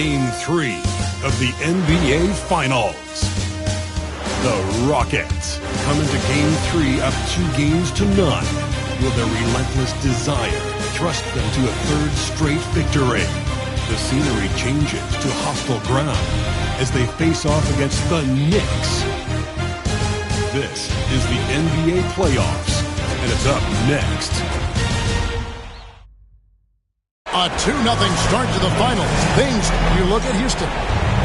Game 3 of the NBA Finals. The Rockets come into Game 3 up 2-0. Will their relentless desire thrust them to a third straight victory? The scenery changes to hostile ground as they face off against the Knicks. This is the NBA playoffs, and it's up next. A 2-0 start to the finals. You look at Houston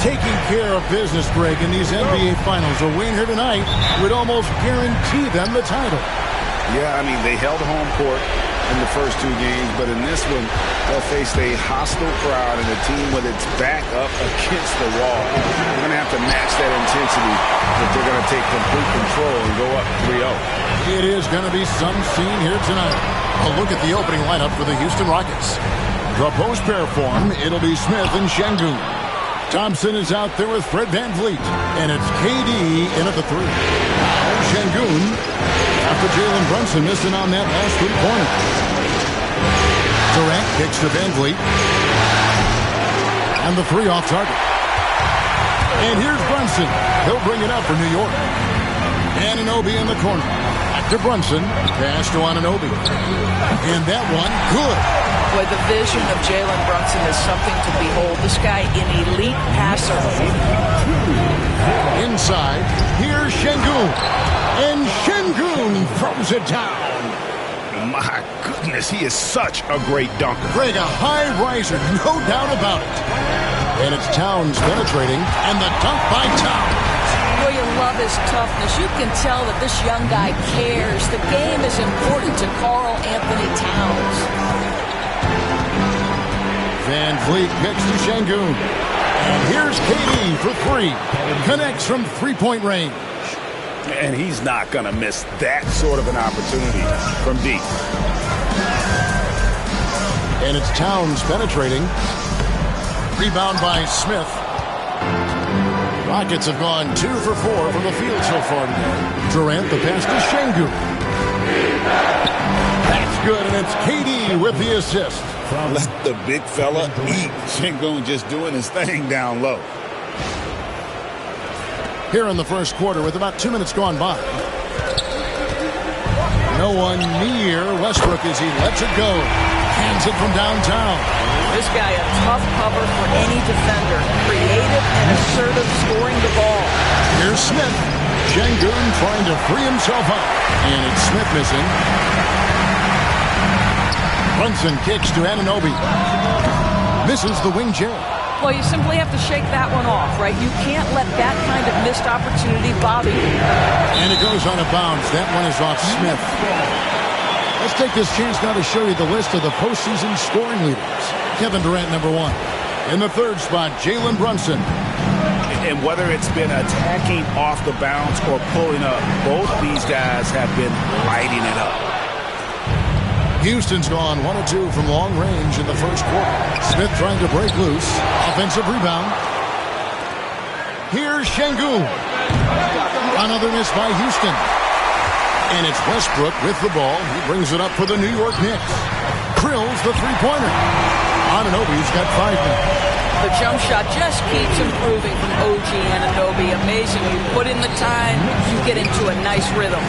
taking care of business, Greg, in these NBA finals. A win here tonight would almost guarantee them the title. Yeah, I mean, they held home court in the first two games, but in this one, they'll face a hostile crowd and a team with its back up against the wall. They're going to have to match that intensity if they're going to take complete control and go up 3-0. It is going to be some scene here tonight. A look at the opening lineup for the Houston Rockets. The post pair form, it'll be Smith and Şengün. Thompson is out there with Fred VanVleet, and it's KD in at the 3. Şengün after Jalen Brunson missing on that last three-pointer. Durant kicks to VanVleet. And the 3 off target. And here's Brunson. He'll bring it up for New York. Anunoby in the corner. Back to Brunson. Pass to Anunoby. And that one, good. Boy, the vision of Jalen Brunson is something to behold. This guy, an elite passer. Inside, here's Şengün. And Şengün throws it down. My goodness, he is such a great dunker. Greg, a high riser, no doubt about it. And it's Towns penetrating, and the dunk by Towns. Boy, you love his toughness. You can tell that this young guy cares. The game is important to Karl Anthony Towns. VanVleet kicks to Şengün. And here's KD for 3. Connects from three-point range. And he's not going to miss that sort of an opportunity from deep. And it's Towns penetrating. Rebound by Smith. Rockets have gone 2 for 4 from the field so far today. Durant, the pass to Şengün. That's good, and it's KD with the assist. Let the big fella eat. Şengün just doing his thing down low. Here in the first quarter with about 2 minutes gone by. No one near Westbrook as he lets it go. Hands it from downtown. This guy a tough cover for any defender. Creative and assertive scoring the ball. Here's Smith. Şengün trying to free himself up. And it's Smith missing. Brunson kicks to Anunoby. Misses the wing J. Well, you simply have to shake that one off, right? You can't let that kind of missed opportunity bother you. And it goes on a bounce. That one is off Smith. Let's take this chance now to show you the list of the postseason scoring leaders. Kevin Durant, number 1. In the third spot, Jalen Brunson. And whether it's been attacking off the bounce or pulling up, both these guys have been lighting it up. Houston's gone 1 of 2 from long range in the first quarter. Smith trying to break loose. Offensive rebound. Here's Şengün. Another miss by Houston. And it's Westbrook with the ball. He brings it up for the New York Knicks. Drills the three-pointer. Anunoby's got 5 now. The jump shot just keeps improving from OG Anunoby. Amazing. You put in the time, you get into a nice rhythm.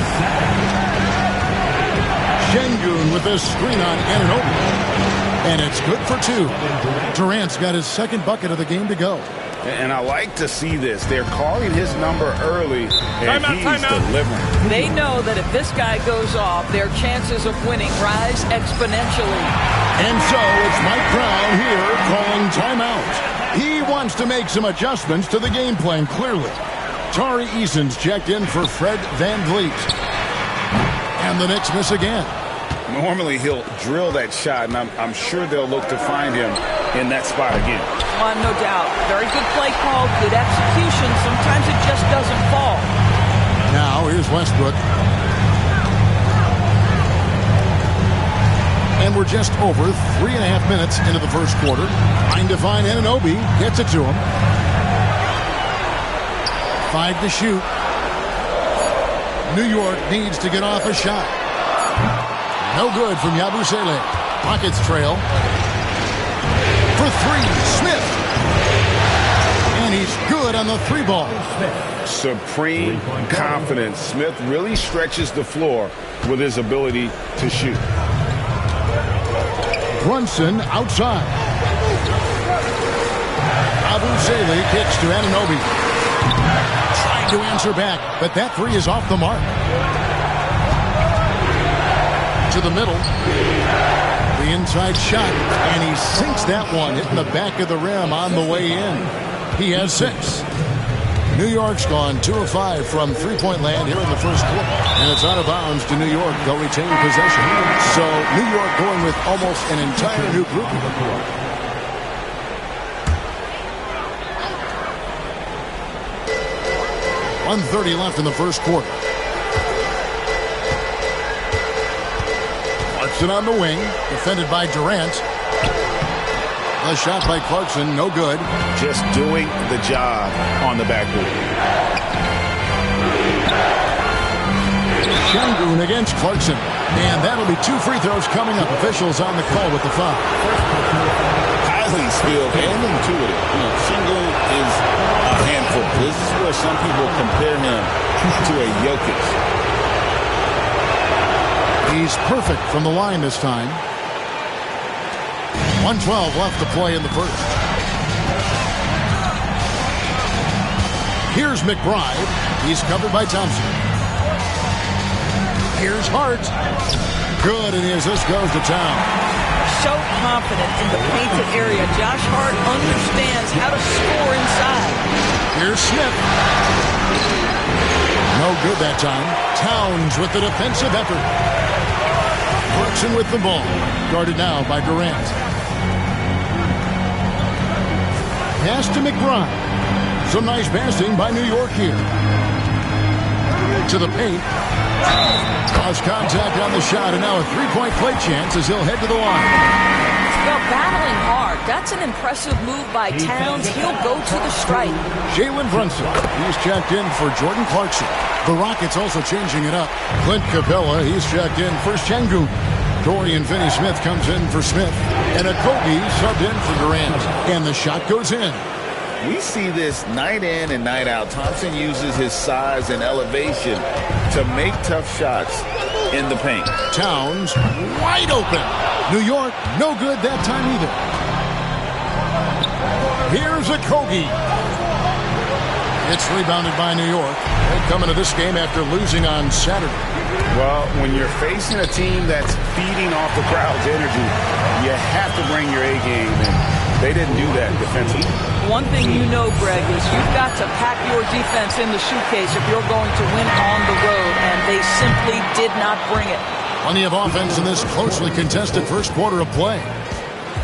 Şengün with this screen on Anunoby. And it's good for 2. Durant's got his second bucket of the game to go. And I like to see this. They're calling his number early, and he's delivering. They know that if this guy goes off, their chances of winning rise exponentially. And so it's Mike Brown here calling timeout. He wants to make some adjustments to the game plan, clearly. Tari Eason's checked in for Fred VanVleet. And the Knicks miss again. Normally he'll drill that shot, and I'm sure they'll look to find him in that spot again. No doubt. Very good play call, good execution. Sometimes it just doesn't fall. Now here's Westbrook. And we're just over 3.5 minutes into the first quarter. Trying to find Anunoby. Gets it to him. 5 to shoot. New York needs to get off a shot. No good from Yabusele. Rockets trail. For 3, Smith. good on the 3 ball. Supreme confidence. Smith really stretches the floor with his ability to shoot. Brunson outside. Abu Zayle kicks to Anunoby. Trying to answer back, but that 3 is off the mark. To the middle. The inside shot, and he sinks that one, hitting the back of the rim on the way in. He has 6. New York's gone 2 of 5 from three-point land here in the first quarter. And it's out of bounds to New York. They'll retain possession. So New York going with almost an entire new group of the court. .130 left in the first quarter. Clarkson on the wing, defended by Durant. A shot by Clarkson, no good. Just doing the job on the backboard. Şengün against Clarkson. And that'll be 2 free throws coming up. Officials on the call with the foul. Highly skilled and intuitive. Şengün is a handful. This is where some people compare him to a Jokic. He's perfect from the line this time. 1:12 left to play in the first. Here's McBride. He's covered by Thompson. Here's Hart. Good, and his assist goes to Town. So confident in the painted area. Josh Hart understands how to score inside. Here's Smith. No good that time. Towns with the defensive effort. Clarkson with the ball. Guarded now by Durant. Pass to McBride. Some nice passing by New York here. To the paint. Cross contact on the shot, and now a three-point play chance as he'll head to the line. Well, battling hard. That's an impressive move by Towns. He'll go to the stripe. Jalen Brunson. He's checked in for Jordan Clarkson. The Rockets also changing it up. Clint Capella, he's checked in for Şengün. Dorian Finney-Smith comes in for Smith. And Okogie subbed in for Durant. And the shot goes in. We see this night in and night out. Thompson uses his size and elevation to make tough shots in the paint. Towns wide open. New York, no good that time either. Here's Okogie. It's rebounded by New York. They come into this game after losing on Saturday. Well, when you're facing a team that's feeding off the crowd's energy, you have to bring your A game, and they didn't do that defensively. One thing you know, Greg, is you've got to pack your defense in the suitcase if you're going to win on the road, and they simply did not bring it. Plenty of offense in this closely contested first quarter of play.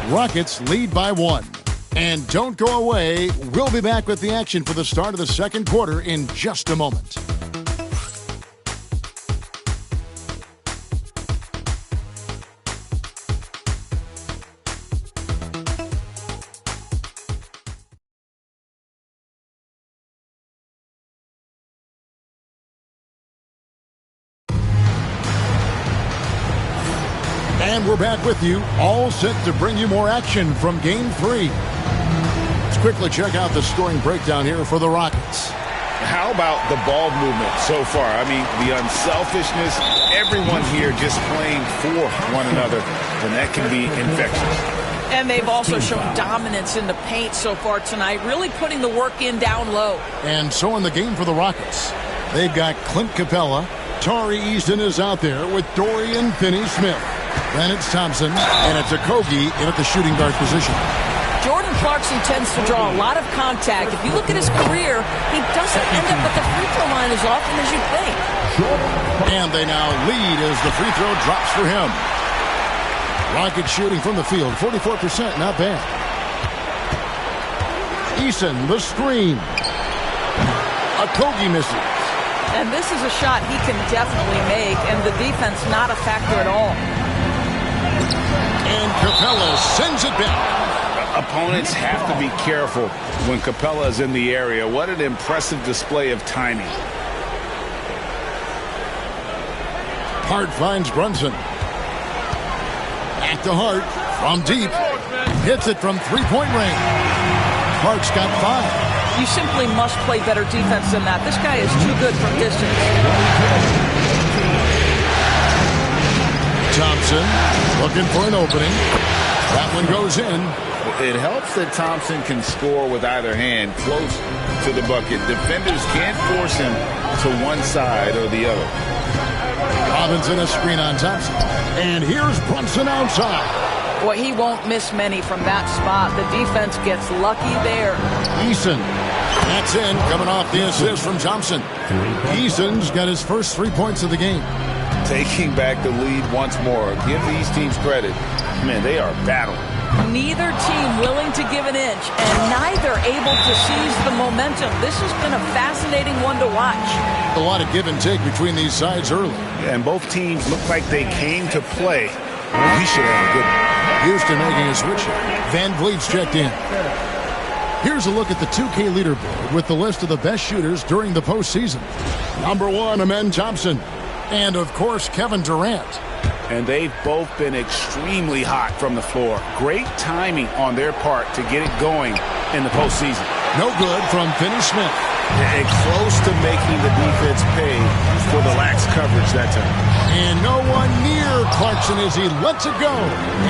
Rockets lead by 1. And don't go away. We'll be back with the action for the start of the second quarter in just a moment. And we're back with you, all set to bring you more action from Game 3. Let's quickly check out the scoring breakdown here for the Rockets. How about the ball movement so far? I mean, the unselfishness, everyone here just playing for one another, and that can be infectious. And they've also shown dominance in the paint so far tonight, really putting the work in down low. And so in the game for the Rockets, they've got Clint Capella. Tari Easton is out there with Dorian Finney-Smith. Then it's Thompson, and it's Okogie in at the shooting guard position. Jordan Clarkson tends to draw a lot of contact. If you look at his career, he doesn't end up at the free throw line as often as you'd think. And they now lead as the free throw drops for him. Rockets shooting from the field, 44%, not bad. Eason, the screen. Okogie misses. And this is a shot he can definitely make, and the defense not a factor at all. And Capella sends it back. Opponents have to be careful when Capella is in the area. What an impressive display of timing. Hart finds Brunson. Back to Hart from deep. Hits it from three-point range. Hart's got 5. You simply must play better defense than that. This guy is too good from distance. Thompson looking for an opening. That one goes in. It helps that Thompson can score with either hand close to the bucket. Defenders can't force him to one side or the other. Robinson a screen on Thompson. And here's Brunson outside. Boy, he won't miss many from that spot. The defense gets lucky there. Eason. That's in, coming off the assist from Thompson. Eason's got his first 3 points of the game. Taking back the lead once more. Give these teams credit. Man, they are battling. Neither team willing to give an inch, and neither able to seize the momentum. This has been a fascinating one to watch. A lot of give and take between these sides early. Yeah, and both teams look like they came to play. We should have a good one. Houston making a switch. Van Vliet's checked in. Here's a look at the 2K leaderboard with the list of the best shooters during the postseason. Number 1, Amen Thompson. And, of course, Kevin Durant. And they've both been extremely hot from the floor. Great timing on their part to get it going in the postseason. No good from Finney Smith. And close to making the defense pay for the lax coverage that time. And no one near Clarkson as he lets it go.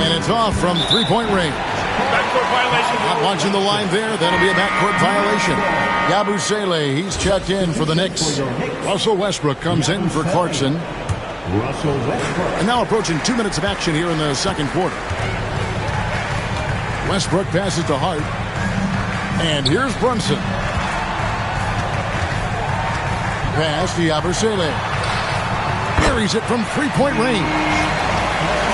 And it's off from three-point range. Backcourt violation. Not watching the line there. That'll be a backcourt violation. Yabusele, he's checked in for the Knicks. Russell Westbrook comes in for Clarkson. And now approaching 2 minutes of action here in the second quarter. Westbrook passes to Hart. And here's Brunson. Pass to Yabusele. Carries it from three-point range.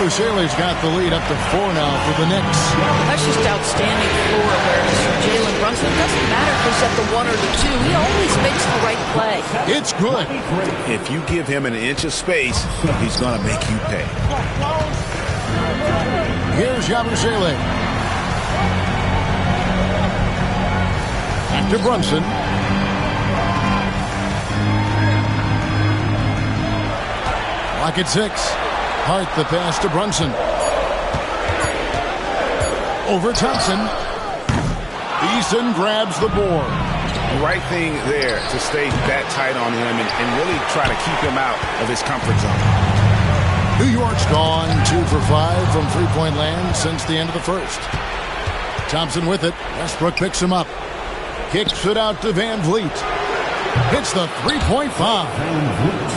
Yabusele's got the lead up to 4 now for the Knicks. That's just outstanding floor awareness from Jalen Brunson. It doesn't matter if he's at the 1 or the 2. He always makes the right play. It's good. If you give him an inch of space, he's going to make you pay. Here's Yabusele. Back to Brunson. Lock at 6. Hart the pass to Brunson. Over Thompson. Eason grabs the board. The right thing there to stay that tight on him and really try to keep him out of his comfort zone. New York's gone 2 for 5 from three-point land since the end of the first. Thompson with it. Westbrook picks him up. Kicks it out to Van Vliet. Hits the three-point foul.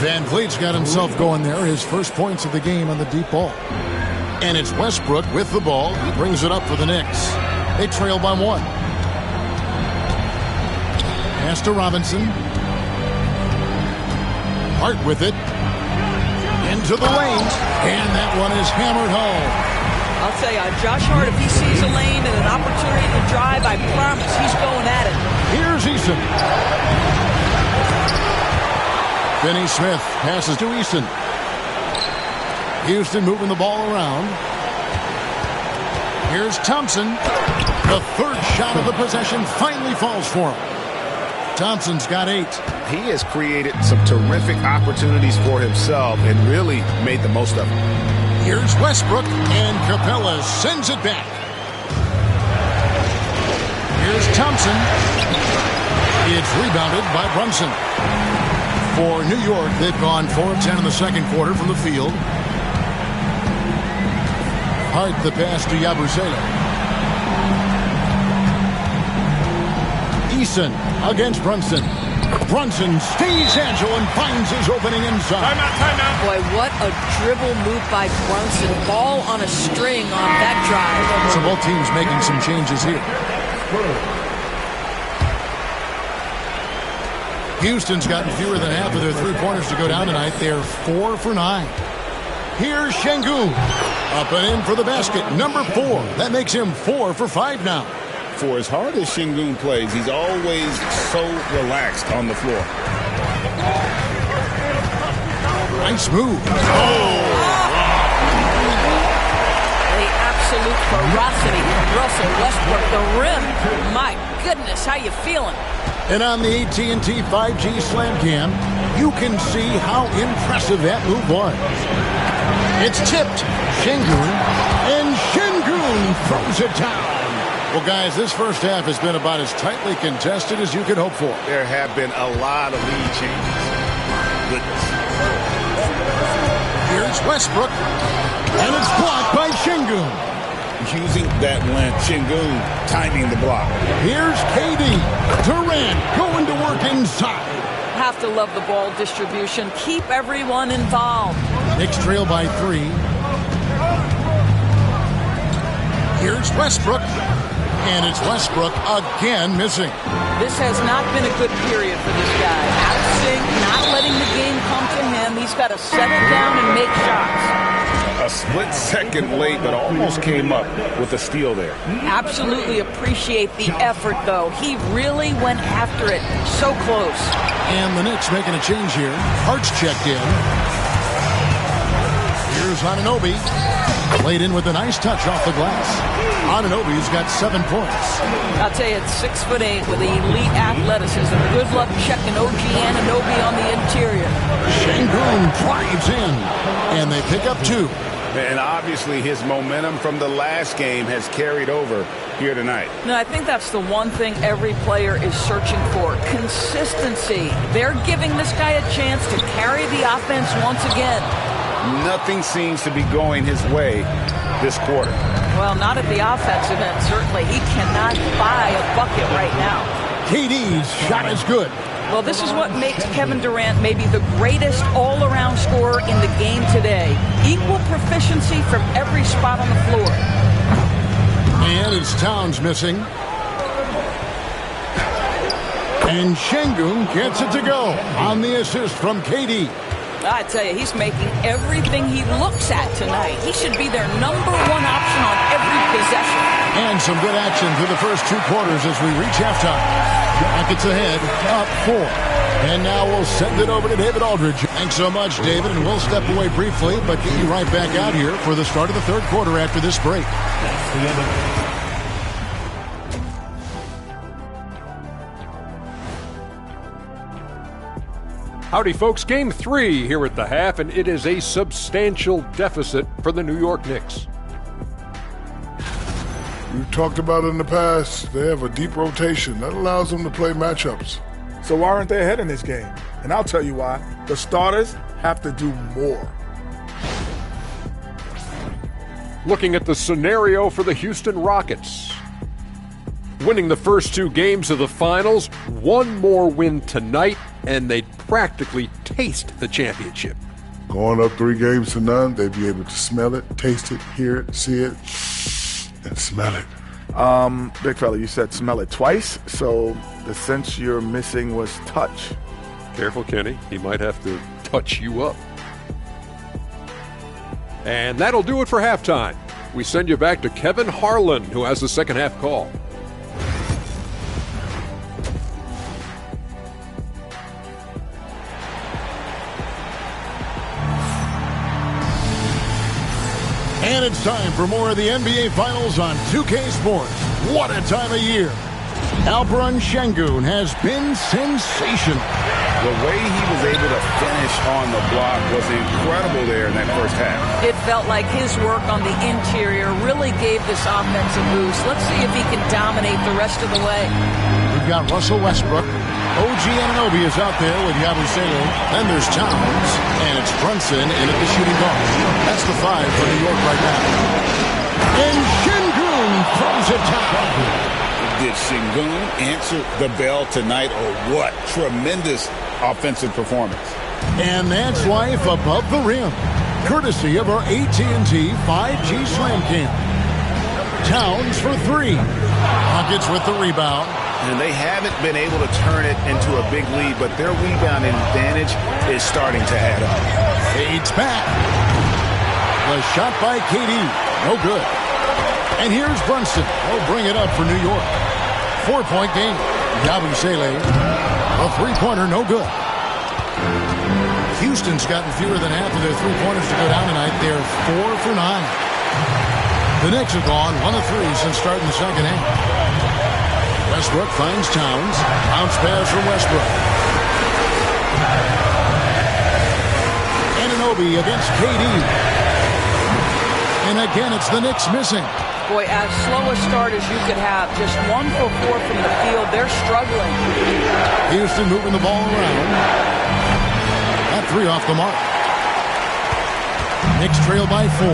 Van Vliet's got himself going there. His first points of the game on the deep ball. And it's Westbrook with the ball. He brings it up for the Knicks. They trail by 1. Pass to Robinson. Hart with it. Into the lane. And that one is hammered home. I'll tell you, Josh Hart, if he sees a lane and an opportunity to drive, I promise he's going at it. Here's Eason. Finney Smith passes to Eason. Houston moving the ball around. Here's Thompson. The third shot of the possession finally falls for him. Thompson's got 8. He has created some terrific opportunities for himself and really made the most of them. Here's Westbrook, and Capella sends it back. Here's Thompson. It's rebounded by Brunson. For New York, they've gone 4 of 10 in the second quarter from the field. Hart the pass to Yabusele. Eason against Brunson. Brunson stays agile and finds his opening inside. Timeout. Boy, what a dribble move by Brunson. Ball on a string on that drive. So both teams making some changes here. Houston's gotten fewer than half of their three-pointers to go down tonight. They're 4 for 9. Here's Şengün. Up and in for the basket. Number 4. That makes him 4 for 5 now. For as hard as Şengün plays, he's always so relaxed on the floor. Nice move. The absolute ferocity from Russell Westbrook. The rim. My goodness, how you feeling? And on the AT&T 5G Slam Cam, you can see how impressive that move was. It's tipped. Şengün. And Şengün throws it down. Well, guys, this first half has been about as tightly contested as you could hope for. There have been a lot of lead changes. Goodness. Here's Westbrook, and it's blocked by Şengün. Using that length, Şengün timing the block. Here's KD. Durant going to work inside. Have to love the ball distribution. Keep everyone involved. Knicks trail by 3. Here's Westbrook. And it's Westbrook again missing. This has not been a good period for this guy. Out of sync, not letting the game come to him. He's got to settle down and make shots. A split second late, but almost came up with a steal there. Absolutely appreciate the effort, though. He really went after it. So close. And the Knicks making a change here. Hart's checked in. Here's Anunoby. Played in with a nice touch off the glass. Anunoby's got 7 points. I'll tell you, it's 6'8" with elite athleticism. Good luck checking OG Anunoby on the interior. Şengün drives in, and they pick up 2. And obviously his momentum from the last game has carried over here tonight. No, I think that's the one thing every player is searching for. Consistency. They're giving this guy a chance to carry the offense once again. Nothing seems to be going his way this quarter. Well, not at the offensive end, certainly. He cannot buy a bucket right now. KD's shot is good. Well, this is what makes Kevin Durant maybe the greatest all-around scorer in the game today. Equal proficiency from every spot on the floor. And it's Towns missing. And Şengün gets it to go on the assist from KD. I tell you, he's making everything he looks at tonight. He should be their number 1 option on every possession. And some good action through the first 2 quarters as we reach halftime. Rockets ahead, up 4. And now we'll send it over to David Aldridge. Thanks so much, David, and we'll step away briefly, but get you right back out here for the start of the third quarter after this break. Howdy, folks. Game 3 here at the half, and it is a substantial deficit for the New York Knicks. We've talked about it in the past. They have a deep rotation. That allows them to play matchups. So why aren't they ahead in this game? And I'll tell you why. The starters have to do more. Looking at the scenario for the Houston Rockets. Winning the first 2 games of the finals, 1 more win tonight, and they'd practically taste the championship. Going up 3 games to none, they'd be able to smell it, taste it, hear it, see it, and smell it. Big fella, you said smell it twice, so the sense you're missing was touch. Careful, Kenny. He might have to touch you up. And that'll do it for halftime. We send you back to Kevin Harlan, who has the second half call. And it's time for more of the NBA Finals on 2K Sports. What a time of year. Alperen Şengün has been sensational. The way he was able to finish on the block was incredible there in that first half. It felt like his work on the interior really gave this offense a boost. Let's see if he can dominate the rest of the way. We've got Russell Westbrook. OG Anunoby is out there with Yabusele. Then there's Towns. And it's Brunson in at the shooting guard. That's the 5 for New York right now. And Şengün throws it down. Did Şengün answer the bell tonight, or what? Tremendous offensive performance. And that's life above the rim, courtesy of our AT&T 5G Slam Cam. Towns for 3. Rockets with the rebound. And they haven't been able to turn it into a big lead, but their rebounding advantage is starting to add up. Fades back. The shot by KD. No good. And here's Brunson. He'll bring it up for New York. 4-point game. Yabusele. A 3-pointer, no good. Houston's gotten fewer than half of their 3-pointers to go down tonight. They're 4 for 9. The Knicks have gone 1 of 3 since starting the second half. Westbrook finds Towns. Bounce pass from Westbrook. Anunoby against KD. And again, it's the Knicks missing. Boy, as slow a start as you could have. Just 1 for 4 from the field. They're struggling. Houston moving the ball around. That 3 off the mark. Knicks trail by 4.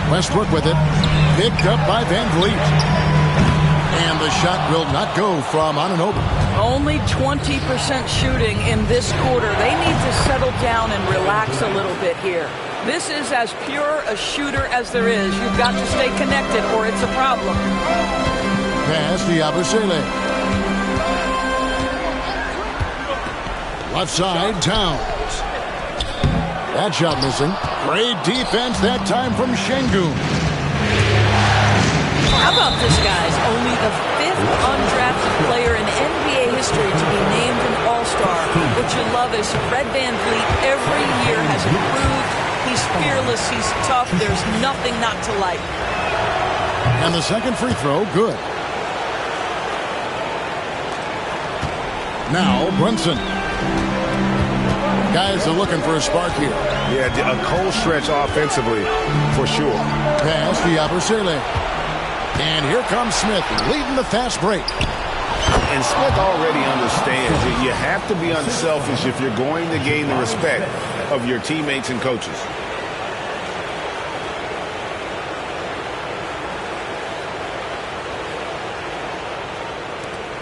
Westbrook with it. Picked up by Van Vliet. And the shot will not go from Anunoby. Only 20% shooting in this quarter. They need to settle down and relax a little bit here. This is as pure a shooter as there is. You've got to stay connected or it's a problem. Pass to Yabusele. Left side, Towns. That shot missing. Great defense that time from Şengün. How about this, guys? Only the 5th undrafted player in NBA history to be named an All-Star. What you love is Fred VanVleet every year has improved. He's fearless. He's tough. There's nothing not to like. And the second free throw, good. Now, Brunson. Guys are looking for a spark here. Yeah, a cold stretch offensively, for sure. Pass to Yabusele. And here comes Smith, leading the fast break. And Smith already understands that you have to be unselfish if you're going to gain the respect of your teammates and coaches.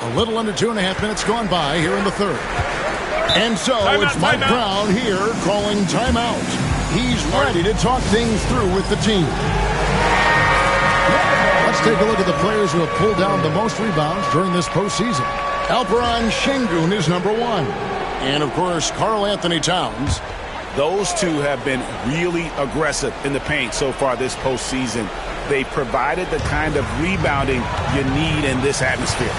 A little under 2.5 minutes gone by here in the third. And so it's Mike Brown here calling timeout. He's ready to talk things through with the team. Let's take a look at the players who have pulled down the most rebounds during this postseason. Alperen Şengün is number 1. And, of course, Karl-Anthony Towns. Those two have been really aggressive in the paint so far this postseason. They provided the kind of rebounding you need in this atmosphere.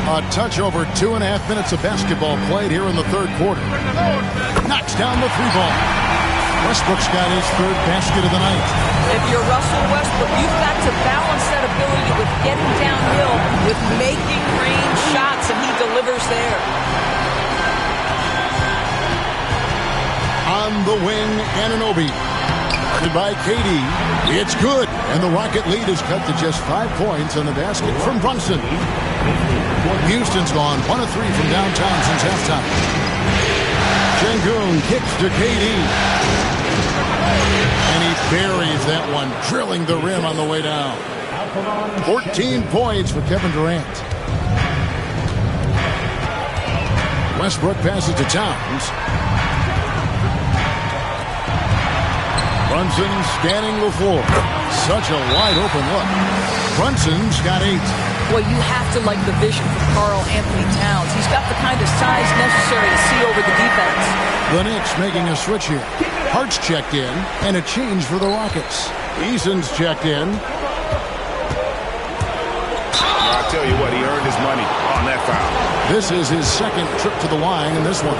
A touch over 2.5 minutes of basketball played here in the third quarter. Knocks down the 3-ball. Westbrook's got his 3rd basket of the night. If you're Russell Westbrook, you've got to balance that ability with getting downhill, with making range shots, and he delivers there. On the wing, Anunoby. Guarded by KD. It's good. And the Rocket lead is cut to just 5 points on the basket from Brunson. Houston's gone 1 of 3 from downtown since halftime. Şengün kicks to KD. And he buries that one, drilling the rim on the way down. 14 points for Kevin Durant. Westbrook passes to Towns. Brunson scanning the floor. Such a wide-open look. Brunson's got 8. Well, you have to like the vision from Karl-Anthony Towns. He's got the kind of size necessary to see over the defense. The Knicks making a switch here. Hart's checked in, and a change for the Rockets. Eason's checked in. I'll tell you what, he earned his money on that foul. This is his 2nd trip to the line in this one.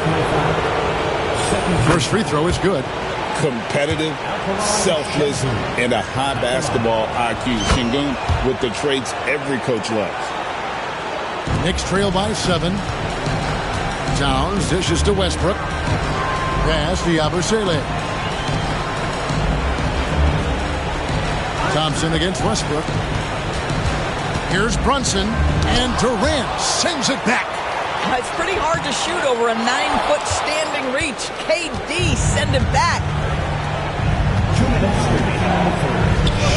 First free throw is good. Competitive, selfless, and a high basketball IQ. Şengün with the traits every coach loves. Knicks trail by 7. Towns dishes to Westbrook. Pass to Yabusele. Thompson against Westbrook. Here's Brunson, and Durant sends it back. It's pretty hard to shoot over a 9-foot standing reach. KD send it back.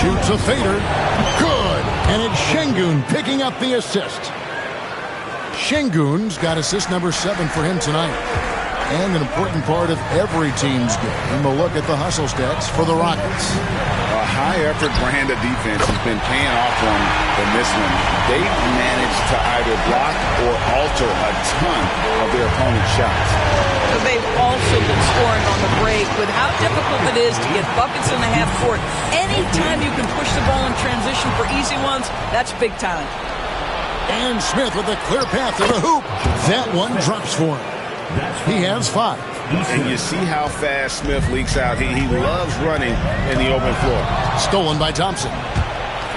Shoots a fader. Good. And it's Şengün picking up the assist. Şengün's got assist number 7 for him tonight. And an important part of every team's game. And we'll look at the hustle stats for the Rockets. A high-effort brand of defense has been paying off for them in this one. They've managed to either block or alter a ton of their opponent's shots. They've also been scoring on the break. With how difficult it is to get buckets in the half court, anytime you can push the ball in transition for easy ones, that's big time. And Smith with a clear path to the hoop. That one drops for him. He has 5. And you see how fast Smith leaks out. He loves running in the open floor. Stolen by Thompson.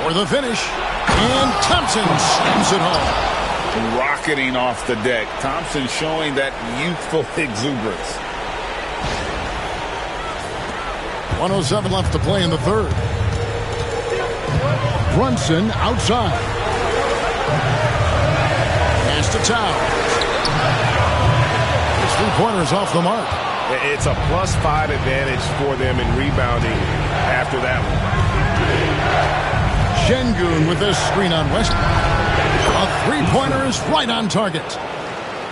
For the finish. And Thompson slams it home. Rocketing off the deck. Thompson showing that youthful exuberance. 1:07 left to play in the third. Brunson outside. Pass to Towns. His three-pointer's off the mark. It's a +5 advantage for them in rebounding after that one. Şengün with this screen on Westbrook. A three-pointer is right on target.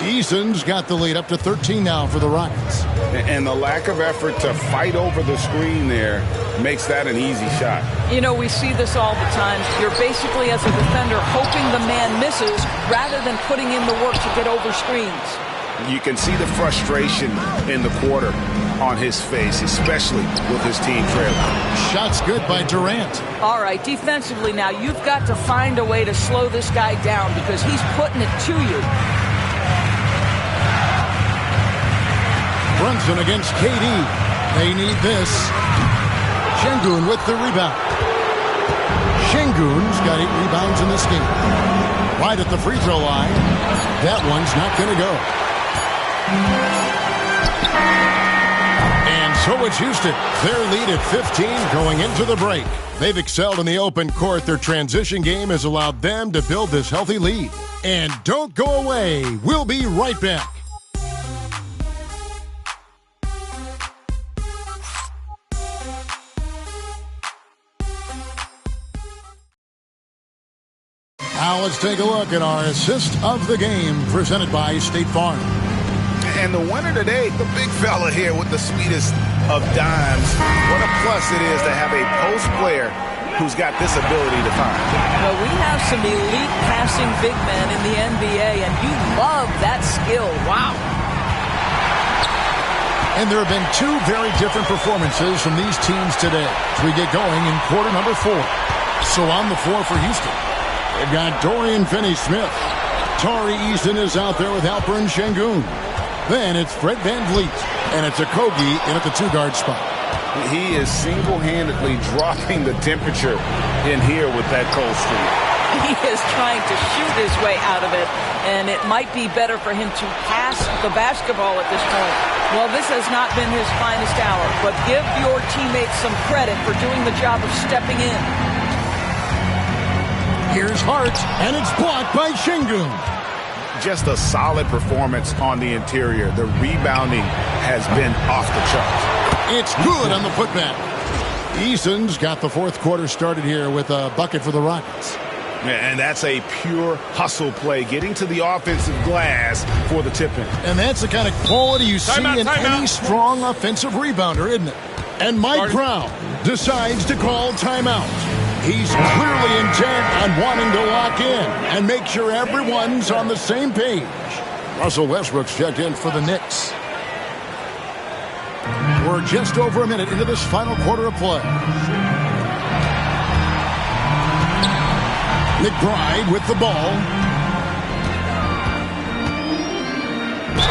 Eason's got the lead up to 13 now for the Rockets. And the lack of effort to fight over the screen there makes that an easy shot. You know, we see this all the time. You're basically, as a defender, hoping the man misses rather than putting in the work to get over screens. You can see the frustration in the quarter on his face, especially with his team trailing. Shot's good by Durant. All right, defensively now, you've got to find a way to slow this guy down because he's putting it to you. Brunson against KD. They need this. Şengün with the rebound. Şengün's got 8 rebounds in this game. Right at the free throw line. That one's not going to go. And so it's Houston. Their lead at 15 going into the break. They've excelled in the open court. Their transition game has allowed them to build this healthy lead. And don't go away. We'll be right back. Now let's take a look at our assist of the game presented by State Farm. And the winner today, the big fella here with the sweetest of dimes. What a plus it is to have a post player who's got this ability to find. Well, we have some elite passing big men in the NBA, and you love that skill. Wow. And there have been 2 very different performances from these teams today as we get going in quarter number 4. So on the floor for Houston, they've got Dorian Finney-Smith. Tari Eason is out there with Alperen Şengün. Then it's Fred VanVleet, and it's Okogie in at the 2-guard spot. He is single-handedly dropping the temperature in here with that cold streak. He is trying to shoot his way out of it, and it might be better for him to pass the basketball at this point. Well, this has not been his finest hour, but give your teammates some credit for doing the job of stepping in. Here's Hart, and it's blocked by Şengün. Just a solid performance on the interior. The rebounding has been off the charts. It's good on the putback. Eason's got the fourth quarter started here with a bucket for the Rockets. And that's a pure hustle play, getting to the offensive glass for the tip-in. And that's the kind of quality you see in any strong offensive rebounder, isn't it? And Mike Brown decides to call timeout. He's clearly intent on wanting to lock in and make sure everyone's on the same page. Russell Westbrook's checked in for the Knicks. We're just over a minute into this final quarter of play. McBride with the ball.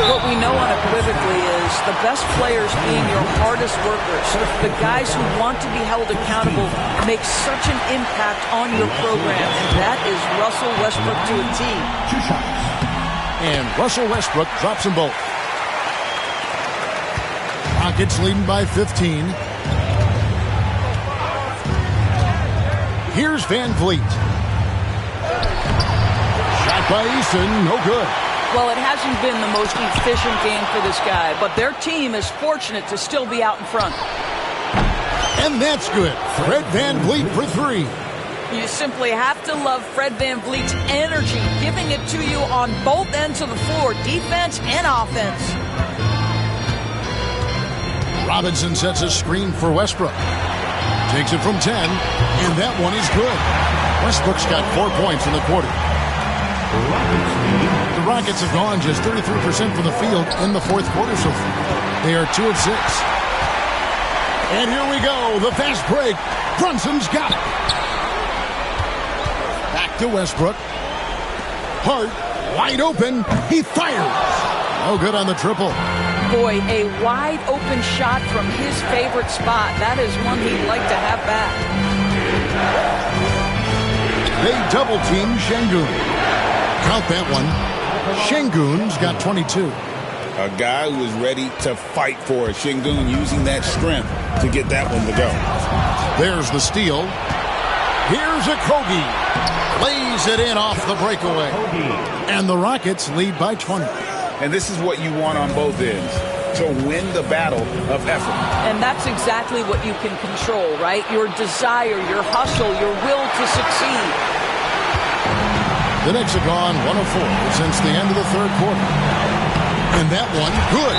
What we know unequivocally is the best players being your hardest workers, the guys who want to be held accountable, make such an impact on your program, and that is Russell Westbrook to a T. 2 shots. And Russell Westbrook drops them both. Rockets leading by 15. Here's VanVleet. Shot by Eason, no good. Well, it hasn't been the most efficient game for this guy, but their team is fortunate to still be out in front. And that's good. Fred VanVleet for 3. You simply have to love Fred VanVleet's energy, giving it to you on both ends of the floor, defense and offense. Robinson sets a screen for Westbrook. Takes it from 10, and that one is good. Westbrook's got 4 points in the quarter. The Rockets have gone just 33% from the field in the fourth quarter so far. They are 2 of 6. And here we go, the fast break. Brunson's got it. Back to Westbrook. Hart, wide open. He fires. No good on the triple. Boy, a wide open shot from his favorite spot. That is one he'd like to have back. They double team Şengün. Count that one. Şengün's got 22. A guy who is ready to fight for it. Şengün using that strength to get that one to go. There's the steal. Here's Okogie. Lays it in off the breakaway. And the Rockets lead by 20. And this is what you want on both ends, to win the battle of effort. And that's exactly what you can control, right? Your desire, your hustle, your will to succeed. The Knicks have gone 1 of 4 since the end of the third quarter. And that one, good.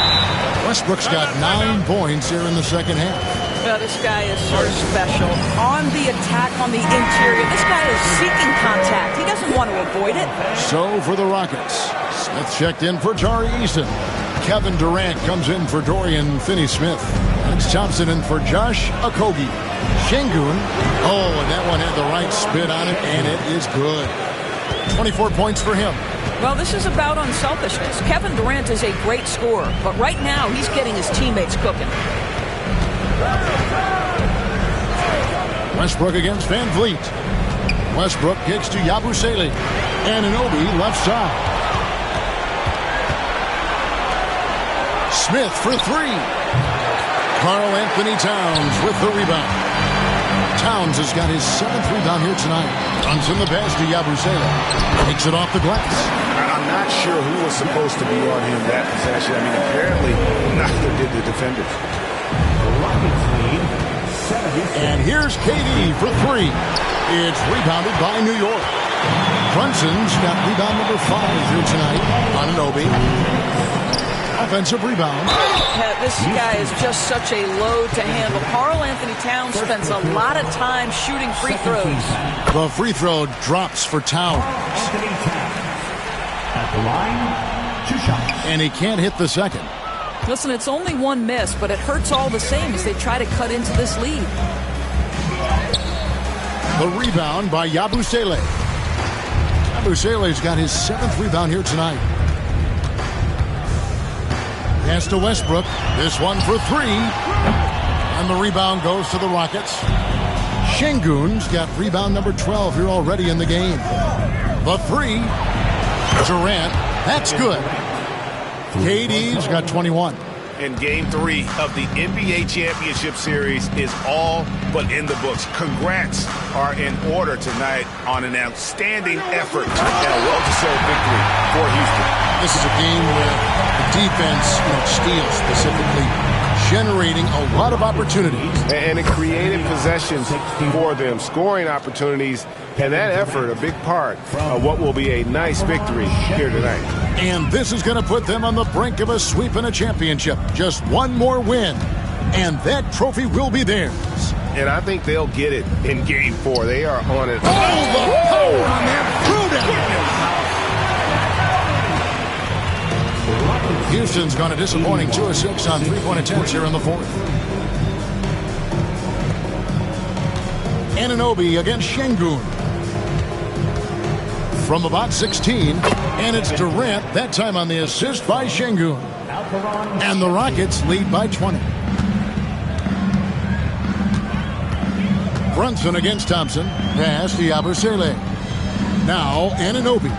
Westbrook's got 9 points here in the second half. Well, this guy is so special. On the attack, on the interior, this guy is seeking contact. He doesn't want to avoid it. So for the Rockets, Smith checked in for Tari Eason. Kevin Durant comes in for Dorian Finney-Smith. Alex Thompson in for Josh Okogie. Şengün. Oh, and that one had the right spin on it, and it is good. 24 points for him. Well, this is about unselfishness. Kevin Durant is a great scorer, but right now he's getting his teammates cooking. Westbrook against Van Vliet. Westbrook kicks to Yabusele. Anunoby left side. Smith for 3. Karl-Anthony Towns with the rebound. Towns has got his 7th rebound here tonight. Runs in the pass to Yabusele. Takes it off the glass. I'm not sure who was supposed to be on him that possession. I mean, apparently neither did the defenders. And here's KD for 3. It's rebounded by New York. Brunson's got rebound number 5 here tonight. Anunoby. Offensive rebound. This guy is just such a load to handle. Karl-Anthony Towns spends a lot of time shooting free throws. The free throw drops for Towns. At the line, 2 shots. And he can't hit the second. Listen, it's only 1 miss, but it hurts all the same as they try to cut into this lead. The rebound by Yabusele. Yabusele's got his 7th rebound here tonight. Pass to Westbrook. This one for 3. And the rebound goes to the Rockets. Şengün's got rebound number 12 here already in the game. The 3. Durant. That's good. KD's got 21. And Game 3 of the NBA Championship Series is all but in the books. Congrats are in order tonight on an outstanding effort and a well-deserved victory for Houston. This is a game where the defense, steals specifically, generating a lot of opportunities. And it created possessions for them, scoring opportunities, and that effort a big part of what will be a nice victory here tonight. And this is going to put them on the brink of a sweep and a championship. Just one more win, and that trophy will be theirs. And I think they'll get it in Game 4. They are on it. Oh, the power on that throw-down. Houston's gone a disappointing 2 of 6 on 3-point attempts here in the 4th. Anunoby against Şengün. From about 16, and it's Durant, that time on the assist by Şengün. And the Rockets lead by 20. Brunson against Thompson. Pass to Yabusele. Now Anunoby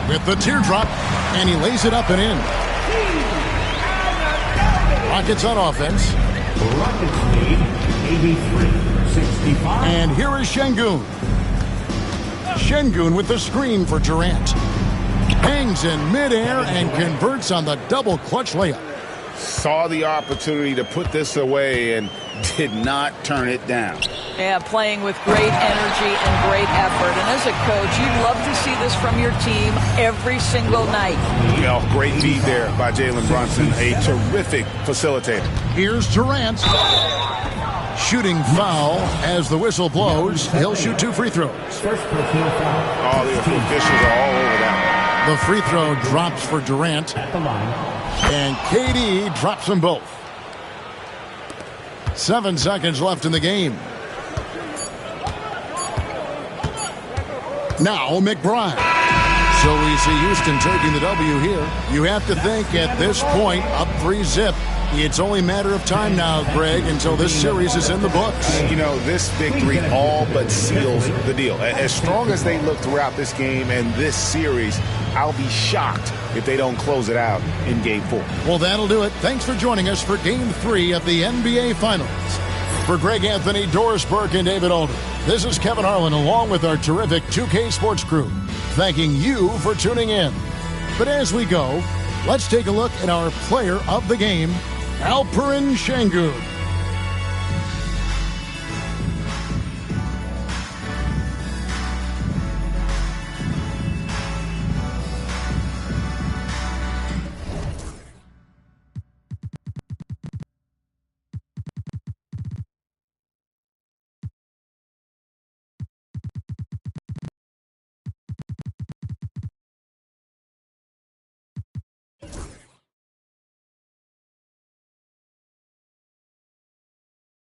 with the teardrop, and he lays it up and in. Rockets on offense. Rockets lead 83-65. And here is Şengün. Şengün with the screen for Durant. Hangs in midair and converts on the double clutch layup. Saw the opportunity to put this away and did not turn it down. Yeah, playing with great energy and great effort. And as a coach, you'd love to see this from your team every single night. Great feed there by Jalen Brunson, a terrific facilitator. Here's Durant. Shooting foul as the whistle blows. He'll shoot 2 free throws. First personal foul. The officials are all over that one. The free throw drops for Durant. At the line. And KD drops them both. 7 seconds left in the game. Now McBride. So we see Houston taking the W here. You have to think at this point, up 3-0. It's only a matter of time now, Greg, until this series is in the books. You know, this victory all but seals the deal. As strong as they look throughout this game and this series, I'll be shocked if they don't close it out in Game 4. Well, that'll do it. Thanks for joining us for Game 3 of the NBA Finals. For Greg Anthony, Doris Burke, and David Alder, this is Kevin Harlan along with our terrific 2K Sports crew, thanking you for tuning in. But as we go, let's take a look at our player of the game, Alperen Sengun.